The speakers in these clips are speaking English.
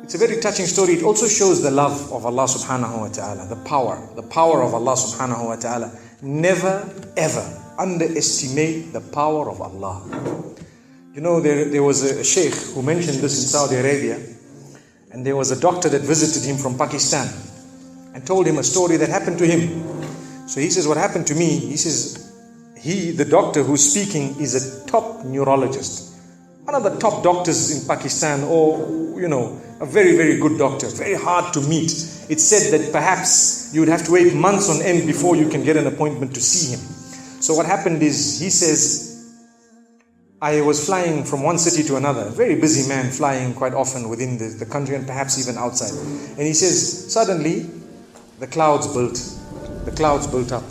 It's a very touching story. It also shows the love of Allah subhanahu wa ta'ala, the power of Allah subhanahu wa ta'ala. Never ever underestimate the power of Allah. You know, there was a sheikh who mentioned this in Saudi Arabia, and there was a doctor that visited him from Pakistan and told him a story that happened to him. So he says, what happened to me? He says, the doctor who's speaking is a top neurologist, one of the top doctors in Pakistan, or, you know, a very, very good doctor, very hard to meet. It's said that perhaps you would have to wait months on end before you can get an appointment to see him. So what happened is, he says, I was flying from one city to another, a very busy man, flying quite often within the country and perhaps even outside. And he says, suddenly the clouds built up.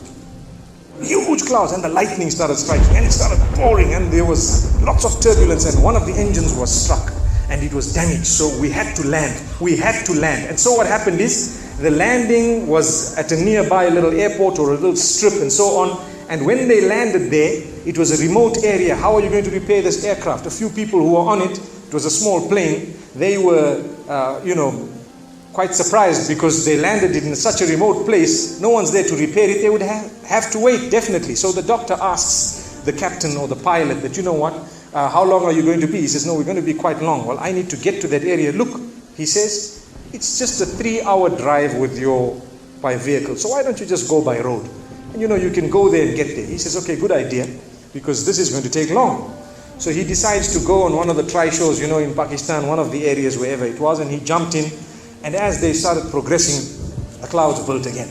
Huge clouds, and the lightning started striking, and it started pouring, and there was lots of turbulence, and one of the engines was struck and it was damaged. So we had to land. And so what happened is, the landing was at a nearby little airport or a little strip and so on. And when they landed there, it was a remote area. How are you going to repair this aircraft? A few people who were on it, it was a small plane, they were, quite surprised because they landed it in such a remote place. No one's there to repair it. They would have to wait, definitely. So the doctor asks the captain or the pilot that, you know what, how long are you going to be? He says, no, we're going to be quite long. Well, I need to get to that area. Look, he says, it's just a 3-hour drive by vehicle. So why don't you just go by road? And you can go there and get there. He says, okay, good idea, because this is going to take long. So he decides to go on one of the try-shows, in Pakistan, one of the areas, wherever it was, and he jumped in. And as they started progressing, the clouds built again.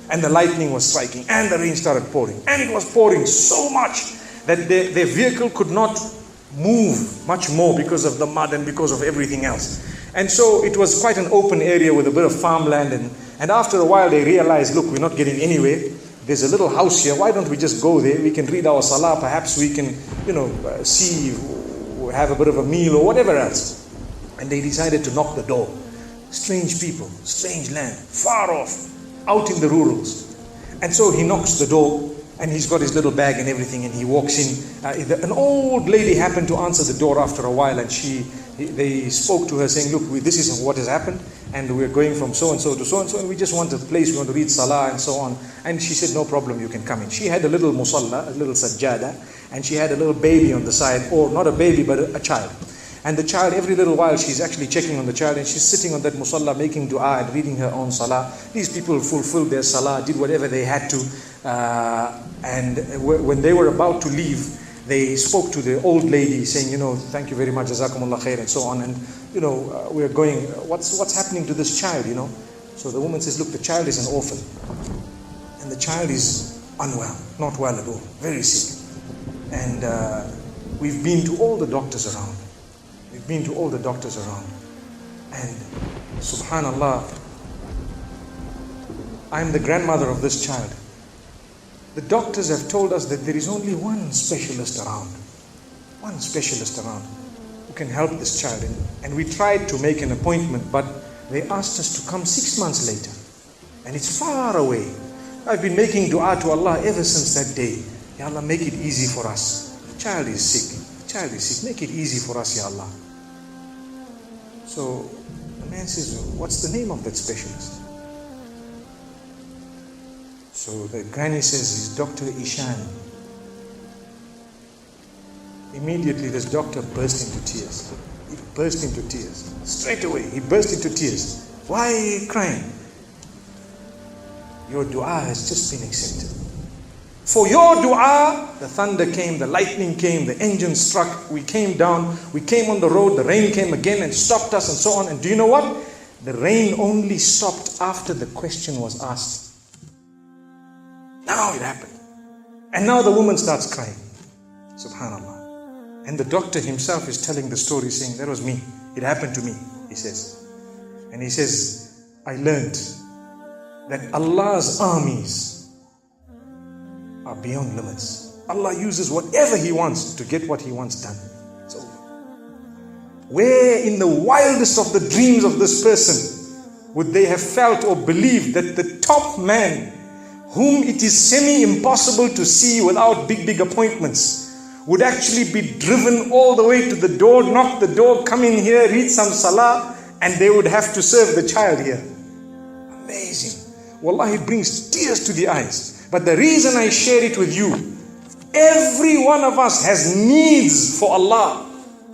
And the lightning was striking, and the rain started pouring. And it was pouring so much that their vehicle could not move much more because of the mud and because of everything else. And so it was quite an open area with a bit of farmland. And after a while, they realized, look, we're not getting anywhere. There's a little house here. Why don't we just go there? We can read our salah. Perhaps we can, see, have a bit of a meal or whatever else. And they decided to knock the door. Strange people, strange land, far off, out in the rurals. And so he knocks the door, and he's got his little bag and everything, and he walks in. An old lady happened to answer the door after a while, and they spoke to her saying, look, this is what has happened, and we're going from so-and-so to so-and-so, and we just want a place, we want to read salah and so on. And she said, no problem, you can come in. She had a little musalla, a little sajjada, and she had a little baby on the side, or not a baby, but a child. And the child, every little while, she's actually checking on the child, and she's sitting on that musalla, making dua and reading her own salah. These people fulfilled their salah, did whatever they had to. And when they were about to leave, they spoke to the old lady saying, thank you very much, jazakumullah khair, and so on. And, we're going, what's happening to this child, So the woman says, look, the child is an orphan. And the child is unwell, not well at all, very sick. And we've been to all the doctors around. And subhanallah, I'm the grandmother of this child. The doctors have told us that there is only one specialist around who can help this child. And we tried to make an appointment, but they asked us to come 6 months later. And it's far away. I've been making dua to Allah ever since that day. Ya Allah, make it easy for us. The child is sick. Make it easy for us, Ya Allah. So the man says, what's the name of that specialist? So the granny says, he's Dr. Ishan. Immediately this doctor burst into tears. Straight away, he burst into tears. Why are you crying? Your dua has just been accepted. For your dua, the thunder came, the lightning came, the engine struck, we came down, we came on the road, the rain came again and stopped us and so on. And do you know what? The rain only stopped after the question was asked. Now it happened. And now the woman starts crying. Subhanallah. And the doctor himself is telling the story, saying, that was me. It happened to me, he says. And he says, I learned that Allah's armies are beyond limits. Allah uses whatever He wants to get what He wants done. It's over. Where in the wildest of the dreams of this person would they have felt or believed that the top man, whom it is semi-impossible to see without big appointments, would actually be driven all the way to the door, knock the door, come in here, read some salah, and they would have to serve the child here. Amazing. Wallahi, it brings tears to the eyes. But the reason I share it with you, every one of us has needs for Allah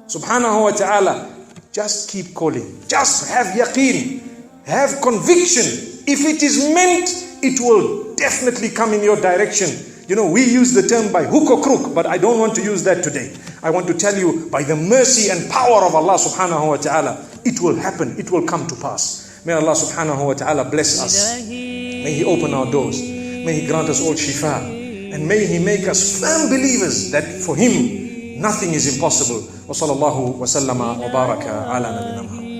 subhanahu wa ta'ala. Just keep calling. Just have yaqeen. Have conviction. If it is meant, it will definitely come in your direction. You know, we use the term by hook or crook, but I don't want to use that today. I want to tell you, by the mercy and power of Allah subhanahu wa ta'ala, it will happen. It will come to pass. May Allah subhanahu wa ta'ala bless us. May He open our doors. May He grant us all shifa. And may He make us firm believers that for Him, nothing is impossible. Wa sallallahu wa sallama wa baraka ala nabina Muhammad.